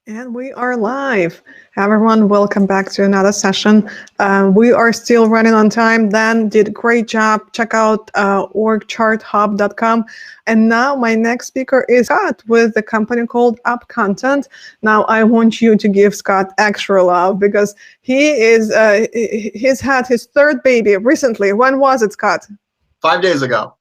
And we are live. Everyone, welcome back to another session. We are still running on time. Dan did a great job. Check out orgcharthub.com. And now my next speaker is Scott with the company called UpContent. Now I want you to give Scott extra love because he's had his third baby recently. When was it, Scott? 5 days ago.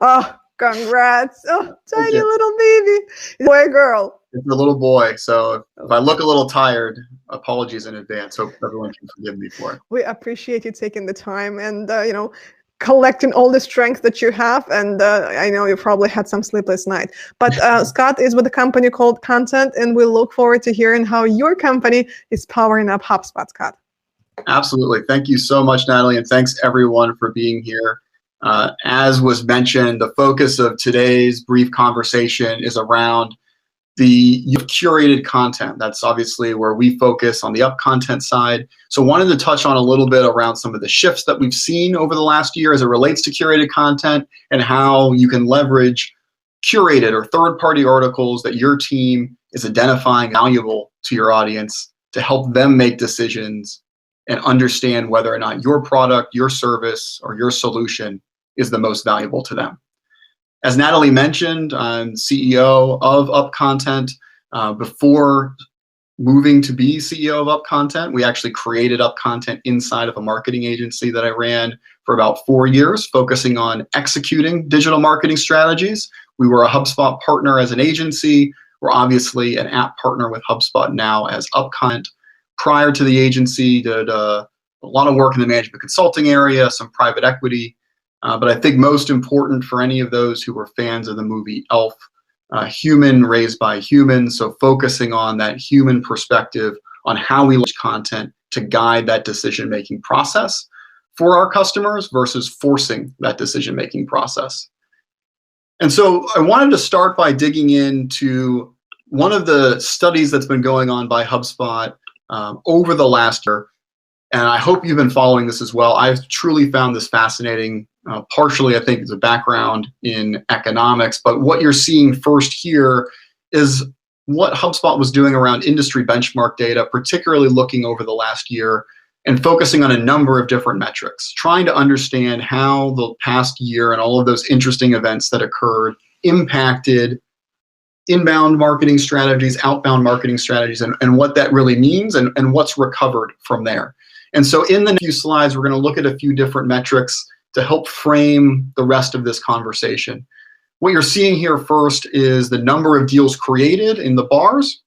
Oh, congrats. Oh, tiny little baby. Boy or girl? It's a little boy, so if I look a little tired, apologies in advance. Hope everyone can forgive me for it. We appreciate you taking the time and, collecting all the strength that you have. And I know you probably had some sleepless night. But Scott is with a company called Content, and we look forward to hearing how your company is powering up HubSpot, Scott. Absolutely. Thank you so much, Natalie, and thanks everyone for being here. As was mentioned, the focus of today's brief conversation is around the curated content. That's obviously where we focus on the UpContent side. So wanted to touch on a little bit around some of the shifts that we've seen over the last year as it relates to curated content and how you can leverage curated or third-party articles that your team is identifying valuable to your audience to help them make decisions and understand whether or not your product, your service, or your solution is the most valuable to them. As Natalie mentioned, I'm CEO of UpContent. Before moving to be CEO of UpContent, we actually created UpContent inside of a marketing agency that I ran for about 4 years, focusing on executing digital marketing strategies. We were a HubSpot partner as an agency. We're obviously an app partner with HubSpot now as UpContent. Prior to the agency, did a lot of work in the management consulting area, some private equity. But I think most important for any of those who were fans of the movie Elf, human raised by humans, so focusing on that human perspective on how we launch content to guide that decision-making process for our customers versus forcing that decision-making process. And so I wanted to start by digging into one of the studies that's been going on by HubSpot over the last year. And I hope you've been following this as well. I've truly found this fascinating. Partially, I think, it's a background in economics, but what you're seeing first here is what HubSpot was doing around industry benchmark data, particularly looking over the last year and focusing on a number of different metrics, trying to understand how the past year and all of those interesting events that occurred impacted inbound marketing strategies, outbound marketing strategies, and what that really means and what's recovered from there. And so in the next few slides, we're going to look at a few different metrics to help frame the rest of this conversation. What you're seeing here first is the number of deals created in the bars,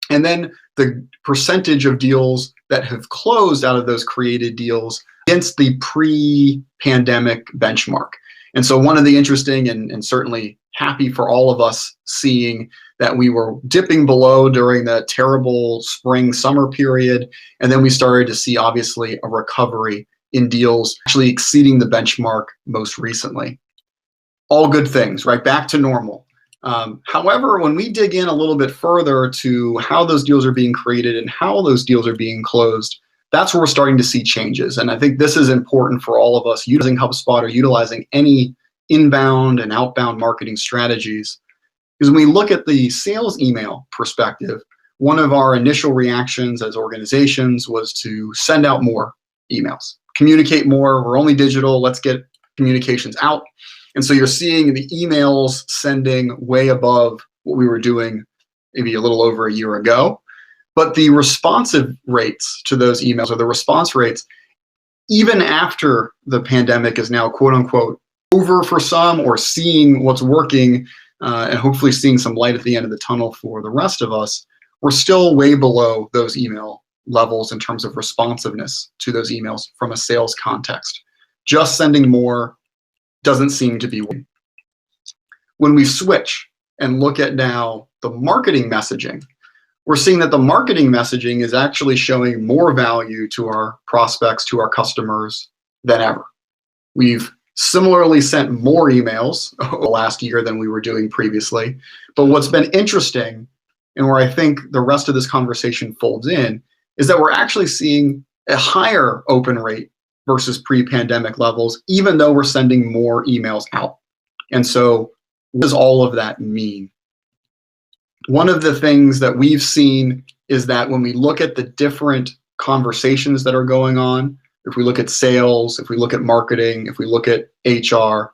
and then the percentage of deals that have closed out of those created deals against the pre-pandemic benchmark. And so one of the interesting and certainly happy for all of us seeing that we were dipping below during that terrible spring-summer period, and then we started to see obviously a recovery in deals actually exceeding the benchmark most recently. All good things, right? Back to normal. However, when we dig in a little bit further to how those deals are being created and how those deals are being closed, that's where we're starting to see changes. And I think this is important for all of us using HubSpot or utilizing any inbound and outbound marketing strategies. Because when we look at the sales email perspective, one of our initial reactions as organizations was to send out more emails, communicate more. We're only digital. Let's get communications out. And so you're seeing the emails sending way above what we were doing maybe a little over a year ago. But the responsive rates to those emails, or the response rates, even after the pandemic is now quote unquote over for some, or seeing what's working and hopefully seeing some light at the end of the tunnel for the rest of us, we're still way below those email levels in terms of responsiveness to those emails from a sales context. Just sending more doesn't seem to be working. When we switch and look at now the marketing messaging, we're seeing that the marketing messaging is actually showing more value to our prospects, to our customers than ever. We've similarly sent more emails last year than we were doing previously. But what's been interesting, and where I think the rest of this conversation folds in, is that we're actually seeing a higher open rate versus pre-pandemic levels, even though we're sending more emails out. And so what does all of that mean? One of the things that we've seen is that when we look at the different conversations that are going on, if we look at sales, if we look at marketing, if we look at HR,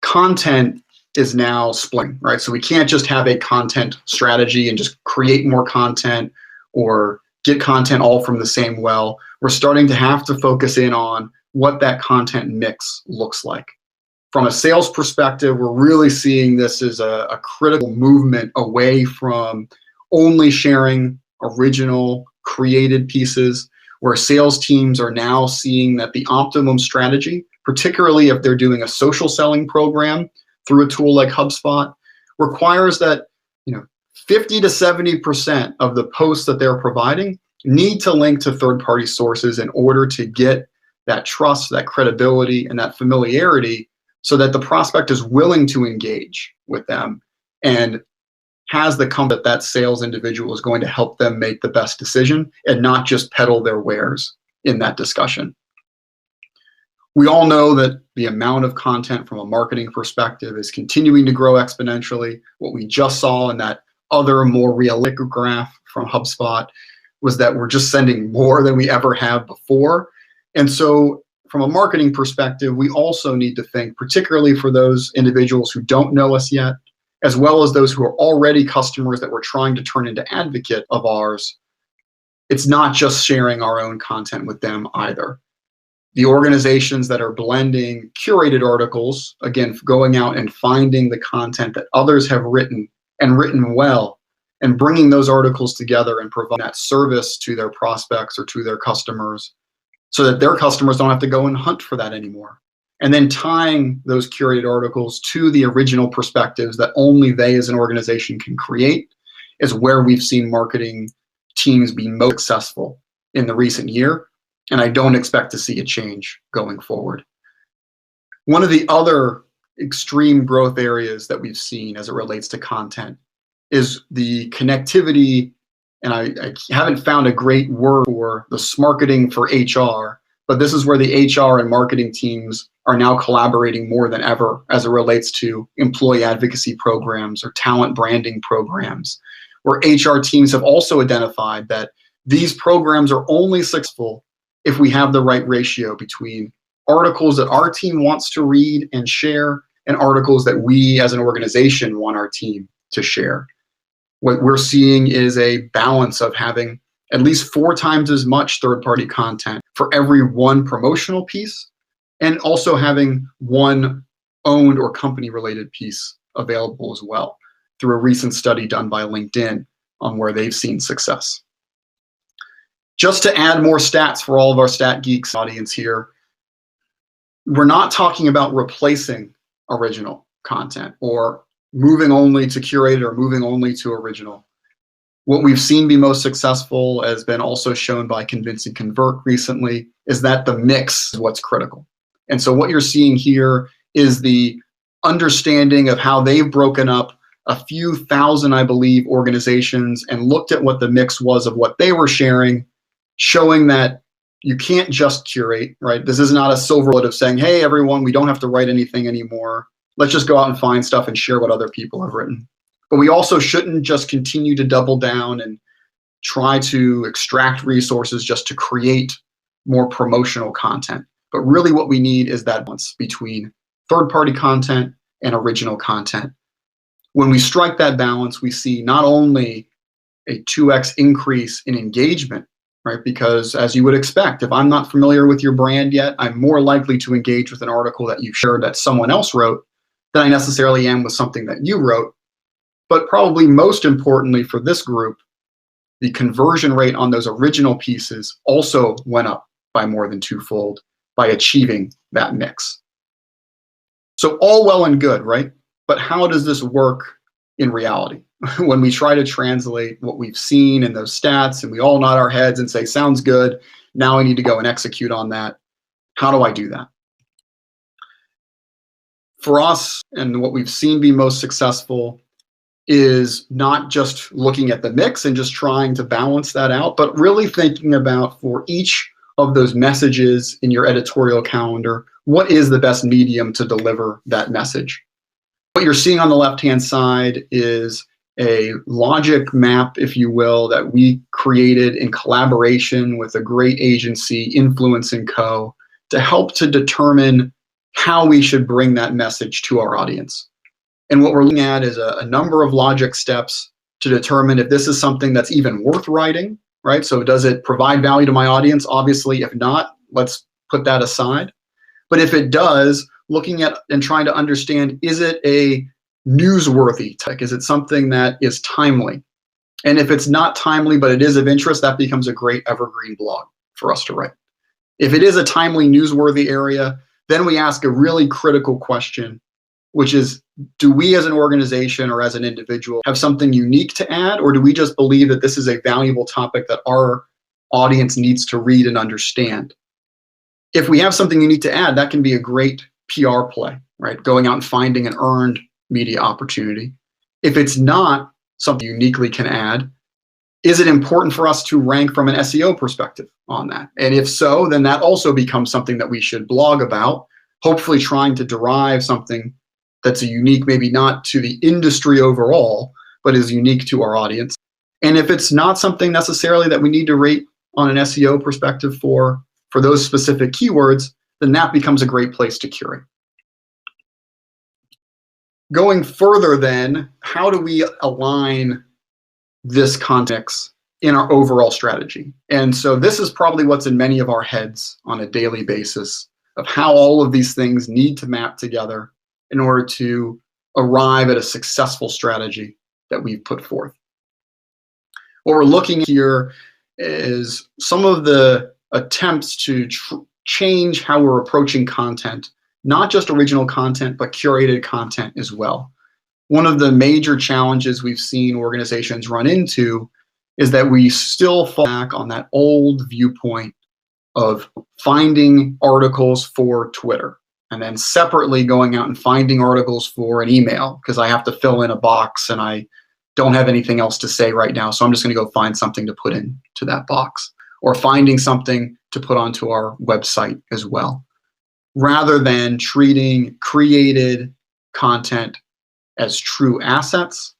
content is now splitting, right? So we can't just have a content strategy and just create more content or get content all from the same well. We're starting to have to focus in on what that content mix looks like. From a sales perspective, we're really seeing this as a critical movement away from only sharing original created pieces, where sales teams are now seeing that the optimum strategy, particularly if they're doing a social selling program through a tool like HubSpot, requires that 50 to 70% of the posts that they're providing need to link to third-party sources in order to get that trust, that credibility, and that familiarity, so that the prospect is willing to engage with them and has the comfort that sales individual is going to help them make the best decision and not just peddle their wares in that discussion. We all know that the amount of content from a marketing perspective is continuing to grow exponentially. What we just saw in that other more realistic graph from HubSpot was that we're just sending more than we ever have before. And so from a marketing perspective, we also need to think, particularly for those individuals who don't know us yet, as well as those who are already customers that we're trying to turn into advocate of ours, it's not just sharing our own content with them either. The organizations that are blending curated articles, again, going out and finding the content that others have written and written well, and bringing those articles together and provide that service to their prospects or to their customers, so that their customers don't have to go and hunt for that anymore. And then tying those curated articles to the original perspectives that only they as an organization can create is where we've seen marketing teams be most successful in the recent year. And I don't expect to see a change going forward. One of the other extreme growth areas that we've seen as it relates to content is the connectivity. And I haven't found a great word for the smarketing for HR, but this is where the HR and marketing teams are now collaborating more than ever as it relates to employee advocacy programs or talent branding programs, where HR teams have also identified that these programs are only successful if we have the right ratio between articles that our team wants to read and share and articles that we as an organization want our team to share. What we're seeing is a balance of having at least 4 times as much third-party content for every one promotional piece, and also having one owned or company-related piece available as well, through a recent study done by LinkedIn on where they've seen success. Just to add more stats for all of our stat geeks audience here, we're not talking about replacing original content or moving only to curated or moving only to original. What we've seen be most successful, has been also shown by Convince and Convert recently, is that the mix is what's critical. And so what you're seeing here is the understanding of how they've broken up a few thousand, I believe, organizations and looked at what the mix was of what they were sharing, showing that you can't just curate, right? This is not a silver bullet of saying, hey, everyone, we don't have to write anything anymore. Let's just go out and find stuff and share what other people have written. But we also shouldn't just continue to double down and try to extract resources just to create more promotional content. But really what we need is that balance between third-party content and original content. When we strike that balance, we see not only a 2x increase in engagement, right? Because as you would expect, if I'm not familiar with your brand yet, I'm more likely to engage with an article that you shared that someone else wrote than I necessarily am with something that you wrote. But probably most importantly for this group, the conversion rate on those original pieces also went up by more than 2-fold by achieving that mix. So all well and good, right? But how does this work in reality? When we try to translate what we've seen in those stats and we all nod our heads and say, sounds good, now I need to go and execute on that. How do I do that? For us, and what we've seen be most successful, is not just looking at the mix and just trying to balance that out, but really thinking about, for each of those messages in your editorial calendar, what is the best medium to deliver that message? What you're seeing on the left-hand side is a logic map, if you will, that we created in collaboration with a great agency, Influence & Co., to help to determine how we should bring that message to our audience. And what we're looking at is a number of logic steps to determine if this is something that's even worth writing, right? So does it provide value to my audience? Obviously, if not, let's put that aside. But if it does, looking at and trying to understand, is it a newsworthy tech? Is it something that is timely? And if it's not timely, but it is of interest, that becomes a great evergreen blog for us to write. If it is a timely, newsworthy area, then we ask a really critical question, which is, do we as an organization or as an individual have something unique to add, or do we just believe that this is a valuable topic that our audience needs to read and understand? If we have something unique to add, that can be a great PR play, right? Going out and finding an earned media opportunity. If it's not something uniquely can add, is it important for us to rank from an SEO perspective on that? And if so, then that also becomes something that we should blog about, hopefully trying to derive something that's a unique, maybe not to the industry overall, but is unique to our audience. And if it's not something necessarily that we need to rate on an SEO perspective for those specific keywords, then that becomes a great place to curate. Going further then, how do we align this context in our overall strategy? And so this is probably what's in many of our heads on a daily basis of how all of these things need to map together in order to arrive at a successful strategy that we've put forth. What we're looking at here is some of the attempts to change how we're approaching content, not just original content, but curated content as well. One of the major challenges we've seen organizations run into is that we still fall back on that old viewpoint of finding articles for Twitter and then separately going out and finding articles for an email because I have to fill in a box and I don't have anything else to say right now, so I'm just going to go find something to put into that box, or finding something to put onto our website as well, rather than treating created content as true assets,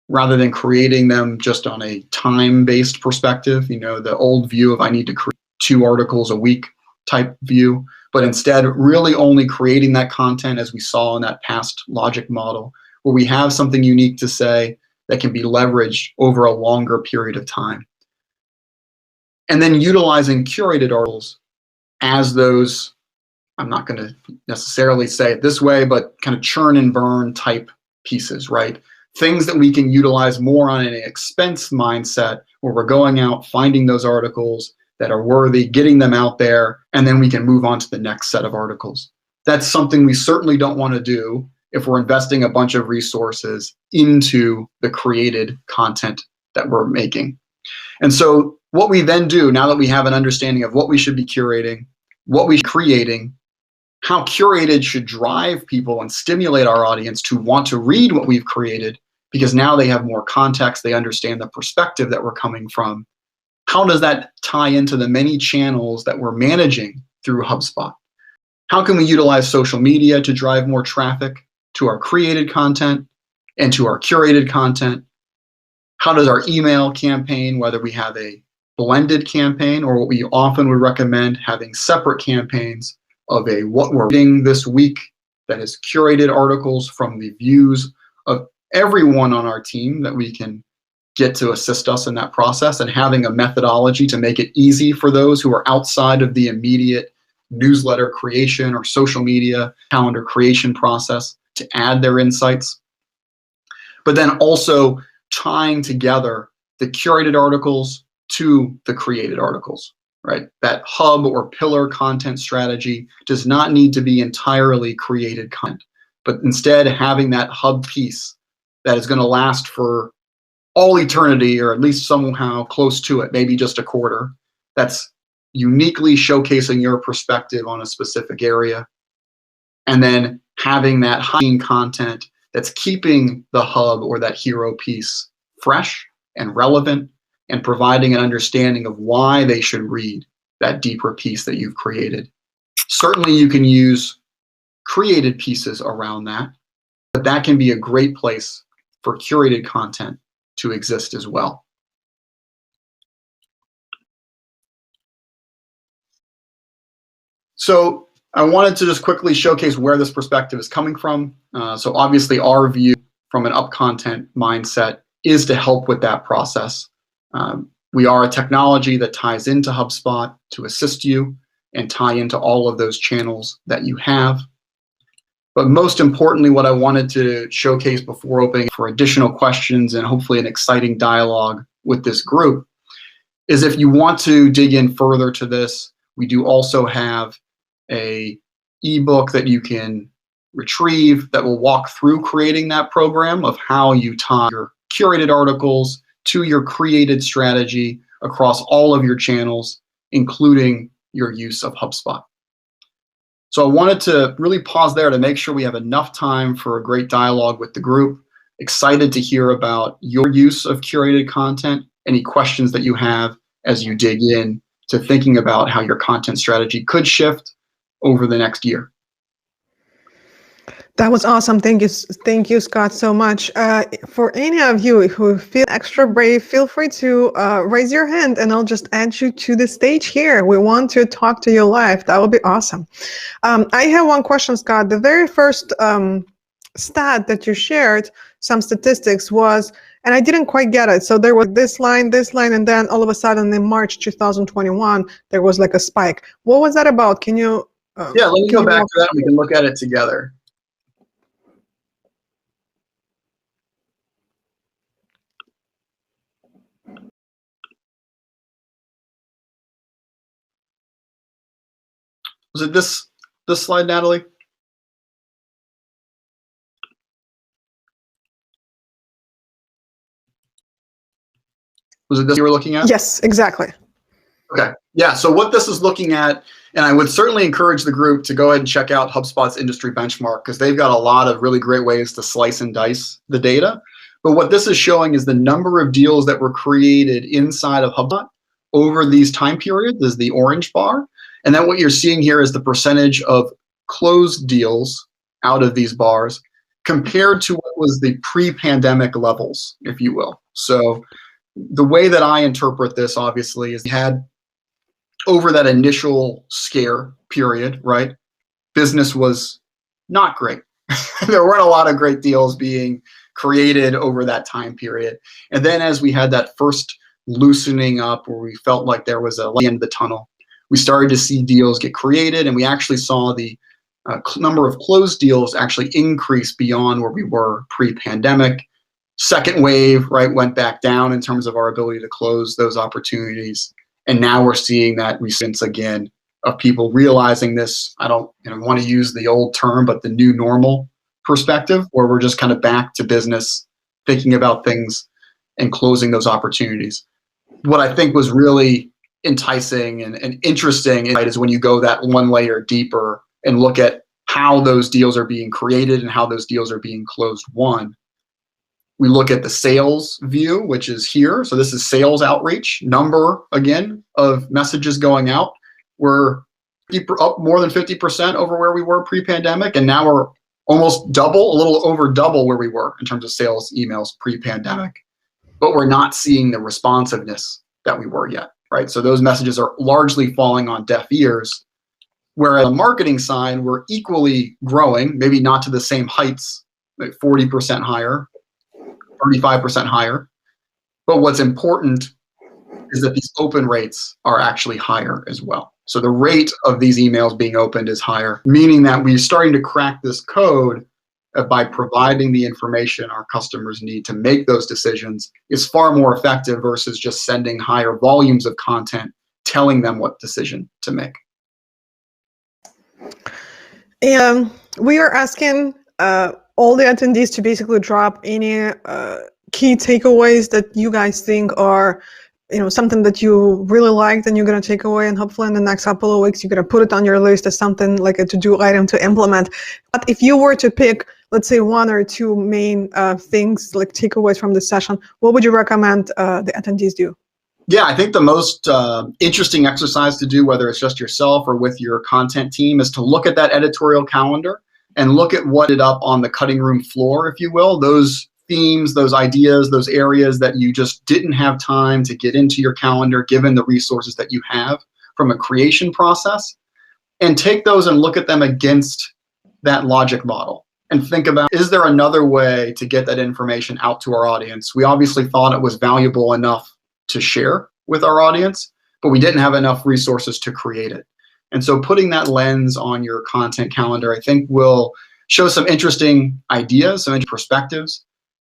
rather than creating them just on a time-based perspective, the old view of I need to create 2 articles a week type view, but instead really only creating that content as we saw in that past logic model, where we have something unique to say that can be leveraged over a longer period of time. And then utilizing curated articles as those, I'm not going to necessarily say it this way, but kind of churn and burn type pieces, right? Things that we can utilize more on an expense mindset, where we're going out, finding those articles that are worthy, getting them out there, and then we can move on to the next set of articles. That's something we certainly don't want to do if we're investing a bunch of resources into the created content that we're making. And so what we then do, now that we have an understanding of what we should be curating, what we're creating, how curated should drive people and stimulate our audience to want to read what we've created, because now they have more context, they understand the perspective that we're coming from. How does that tie into the many channels that we're managing through HubSpot? How can we utilize social media to drive more traffic to our created content and to our curated content? How does our email campaign, whether we have a blended campaign or what we often would recommend having separate campaigns of a what we're reading this week that is curated articles from the views of everyone on our team that we can get to assist us in that process, and having a methodology to make it easy for those who are outside of the immediate newsletter creation or social media calendar creation process to add their insights. But then also tying together the curated articles to the created articles, right? That hub or pillar content strategy does not need to be entirely created content, but instead having that hub piece that is going to last for all eternity, or at least somehow close to it, maybe just a quarter, that's uniquely showcasing your perspective on a specific area. And then having that high content that's keeping the hub or that hero piece fresh and relevant, and providing an understanding of why they should read that deeper piece that you've created. Certainly you can use created pieces around that, but that can be a great place for curated content to exist as well. So I wanted to just quickly showcase where this perspective is coming from. So obviously our view from an UpContent mindset is to help with that process. We are a technology that ties into HubSpot to assist you and tie into all of those channels that you have. But most importantly, what I wanted to showcase before opening for additional questions and hopefully an exciting dialogue with this group is if you want to dig in further to this, we do also have an ebook that you can retrieve that will walk through creating that program of how you tie your curated articles to your created strategy across all of your channels, including your use of HubSpot. So I wanted to really pause there to make sure we have enough time for a great dialogue with the group. Excited to hear about your use of curated content, any questions that you have as you dig in to thinking about how your content strategy could shift over the next year. That was awesome. Thank you, Scott, so much. For any of you who feel extra brave, feel free to raise your hand and I'll just add you to the stage here. We want to talk to you live. That would be awesome. I have one question, Scott. The very first stat that you shared, some statistics was, and I didn't quite get it. So there was this line, and then all of a sudden in March 2021, there was like a spike. What was that about? Can you? Yeah, let me go back to that and we can look at it together. Was it this slide, Natalie? Was it this you were looking at? Yes, exactly. Okay. Yeah. So what this is looking at, and I would certainly encourage the group to go ahead and check out HubSpot's industry benchmark because they've got a lot of really great ways to slice and dice the data. But what this is showing is the number of deals that were created inside of HubSpot over these time periods is the orange bar. And then what you're seeing here is the percentage of closed deals out of these bars compared to what was the pre-pandemic levels, if you will. So the way that I interpret this, obviously, is we had over that initial scare period, right? Business was not great. There weren't a lot of great deals being created over that time period. And then as we had that first loosening up where we felt like there was a light end of the tunnel, we started to see deals get created, and we actually saw the number of closed deals actually increase beyond where we were pre-pandemic. Second wave, right, went back down in terms of our ability to close those opportunities. And now we're seeing that resurgence again of people realizing this, I don't want to use the old term, but the new normal perspective, where we're just kind of back to business, thinking about things and closing those opportunities. What I think was really enticing and interesting is when you go that one layer deeper and look at how those deals are being created and how those deals are being closed. One, we look at the sales view, which is here. So this is sales outreach, number, again, of messages going out. We're up more than 50% over where we were pre-pandemic, and now we're almost double, a little over double where we were in terms of sales emails pre-pandemic. But we're not seeing the responsiveness that we were yet. Right? So those messages are largely falling on deaf ears, whereas on the marketing side, we're equally growing, maybe not to the same heights, like 40% higher, 35% higher. But what's important is that these open rates are actually higher as well. So the rate of these emails being opened is higher, meaning that we're starting to crack this code by providing the information our customers need to make those decisions is far more effective versus just sending higher volumes of content, telling them what decision to make. And we are asking all the attendees to basically drop any key takeaways that you guys think are something that you really liked and you're going to take away, and hopefully in the next couple of weeks, you're going to put it on your list as something like a to-do item to implement. But if you were to pick, let's say, one or two main things, like takeaways from this session, what would you recommend the attendees do? Yeah, I think the most interesting exercise to do, whether it's just yourself or with your content team, is to look at that editorial calendar and look at what it up on the cutting room floor, if you will, those themes, those ideas, those areas that you just didn't have time to get into your calendar given the resources that you have from a creation process, and take those and look at them against that logic model and think about, is there another way to get that information out to our audience? We obviously thought it was valuable enough to share with our audience, but we didn't have enough resources to create it. And so putting that lens on your content calendar, I think, will show some interesting ideas, some interesting perspectives,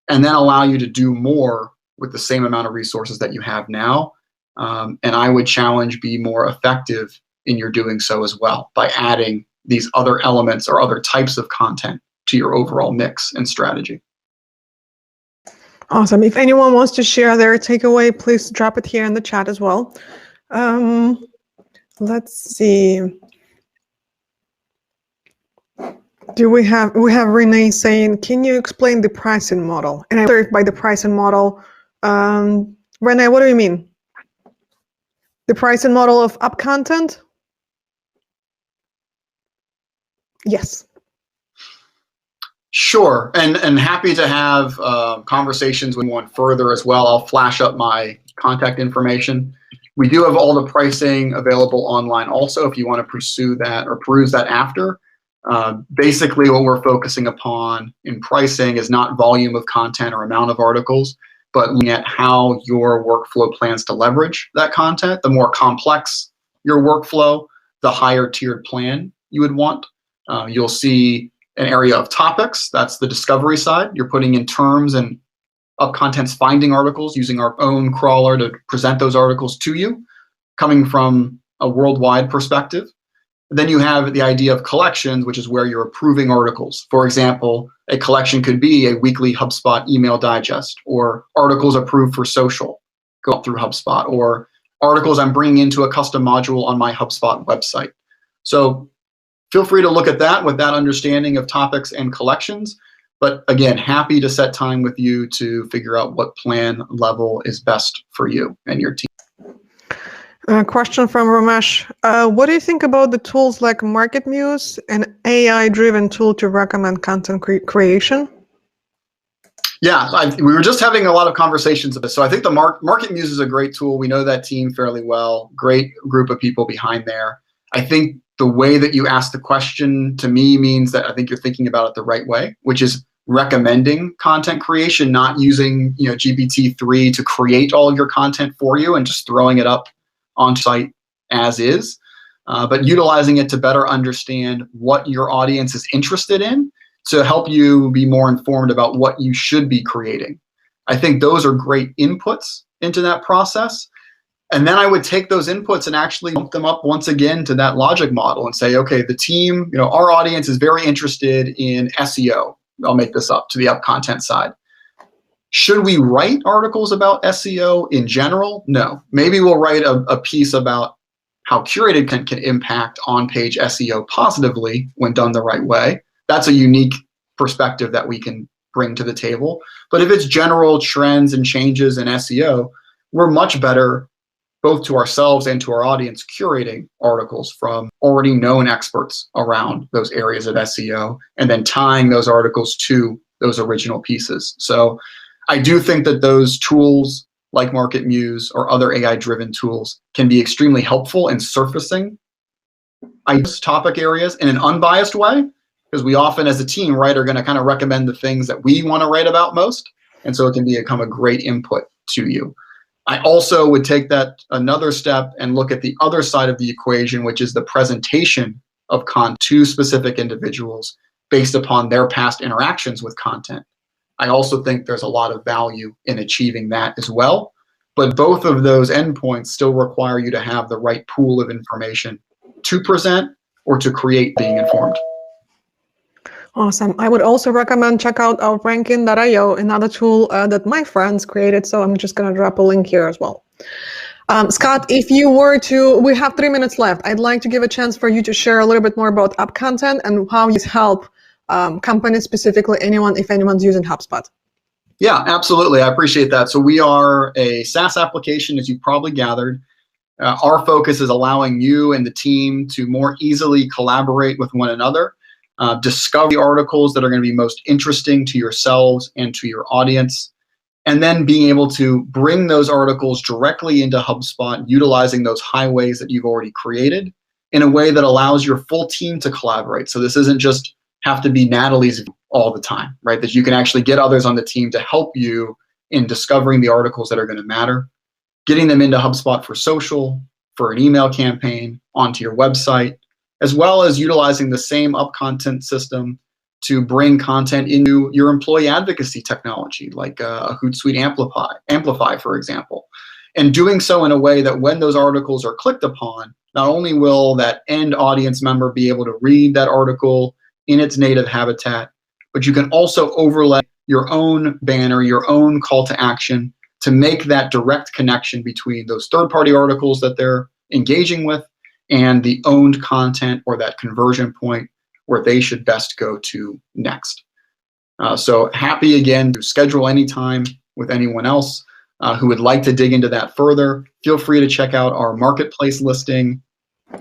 and then allow you to do more with the same amount of resources that you have now. And I would challenge, be more effective in your doing so as well by adding these other elements or other types of content to your overall mix and strategy. Awesome. If anyone wants to share their takeaway, please drop it here in the chat as well. Let's see. We have Renee saying, can you explain the pricing model? And I wonder by the pricing model, Renee, what do you mean? The pricing model of UpContent? Yes. Sure, and happy to have conversations with one further as well. I'll flash up my contact information. We do have all the pricing available online also if you want to pursue that or peruse that after. Basically, what we're focusing upon in pricing is not volume of content or amount of articles, but looking at how your workflow plans to leverage that content. The more complex your workflow, the higher tiered plan you would want. You'll see an area of topics. That's the discovery side. You're putting in terms and UpContent's finding articles using our own crawler to present those articles to you, coming from a worldwide perspective. Then you have the idea of collections, which is where you're approving articles. For example, a collection could be a weekly HubSpot email digest, or articles approved for social, go up through HubSpot, or articles I'm bringing into a custom module on my HubSpot website. So feel free to look at that with that understanding of topics and collections. But again, happy to set time with you to figure out what plan level is best for you and your team. Question from Ramesh. What do you think about the tools like MarketMuse, an AI-driven tool to recommend content creation? Yeah, we were just having a lot of conversations of this. So I think the MarketMuse is a great tool. We know that team fairly well. Great group of people behind there. I think the way that you ask the question to me means that I think you're thinking about it the right way, which is recommending content creation, not using GPT-3 to create all of your content for you and just throwing it up on site as is, but utilizing it to better understand what your audience is interested in to help you be more informed about what you should be creating. I think those are great inputs into that process. And then I would take those inputs and actually hook them up once again to that logic model and say, okay, the team, our audience is very interested in SEO. I'll make this up to the UpContent side. Should we write articles about SEO in general? No. Maybe we'll write a piece about how curated can impact on-page SEO positively when done the right way. That's a unique perspective that we can bring to the table. But if it's general trends and changes in SEO, we're much better, both to ourselves and to our audience, curating articles from already known experts around those areas of SEO and then tying those articles to those original pieces. So I do think that those tools like MarketMuse or other AI-driven tools can be extremely helpful in surfacing topic areas in an unbiased way, because we often as a team, right, are going to kind of recommend the things that we want to write about most. And so it can become a great input to you. I also would take that another step and look at the other side of the equation, which is the presentation of content to specific individuals based upon their past interactions with content. I also think there's a lot of value in achieving that as well. But both of those endpoints still require you to have the right pool of information to present or to create being informed. Awesome. I would also recommend check out our ranking.io, another tool that my friends created. So I'm just going to drop a link here as well. Scott, if you were to, we have 3 minutes left. I'd like to give a chance for you to share a little bit more about UpContent and how you help companies, specifically anyone, if anyone's using HubSpot. Yeah, absolutely. I appreciate that. So we are a SaaS application, as you've probably gathered. Our focus is allowing you and the team to more easily collaborate with one another. discover the articles that are going to be most interesting to yourselves and to your audience, and then being able to bring those articles directly into HubSpot, utilizing those highways that you've already created in a way that allows your full team to collaborate. So this isn't just have to be Natalie's all the time, right? That you can actually get others on the team to help you in discovering the articles that are going to matter, getting them into HubSpot for social, for an email campaign, onto your website, as well as utilizing the same UpContent system to bring content into your employee advocacy technology, like a Hootsuite Amplify, for example. And doing so in a way that when those articles are clicked upon, not only will that end audience member be able to read that article in its native habitat, but you can also overlay your own banner, your own call to action to make that direct connection between those third-party articles that they're engaging with and the owned content, or that conversion point where they should best go to next. So happy again to schedule any time with anyone else who would like to dig into that further. Feel free to check out our marketplace listing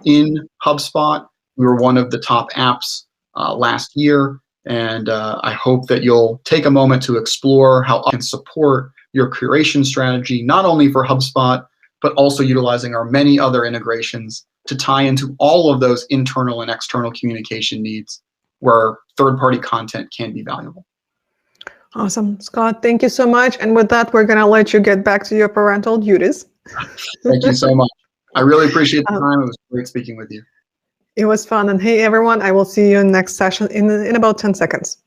in HubSpot. We were one of the top apps last year, and I hope that you'll take a moment to explore how I can support your curation strategy, not only for HubSpot, but also utilizing our many other integrations to tie into all of those internal and external communication needs where third-party content can be valuable. Awesome. Scott, thank you so much. And with that, we're going to let you get back to your parental duties. Thank you so much. I really appreciate the time. It was great speaking with you. It was fun. And hey, everyone, I will see you in the next session in about 10 seconds.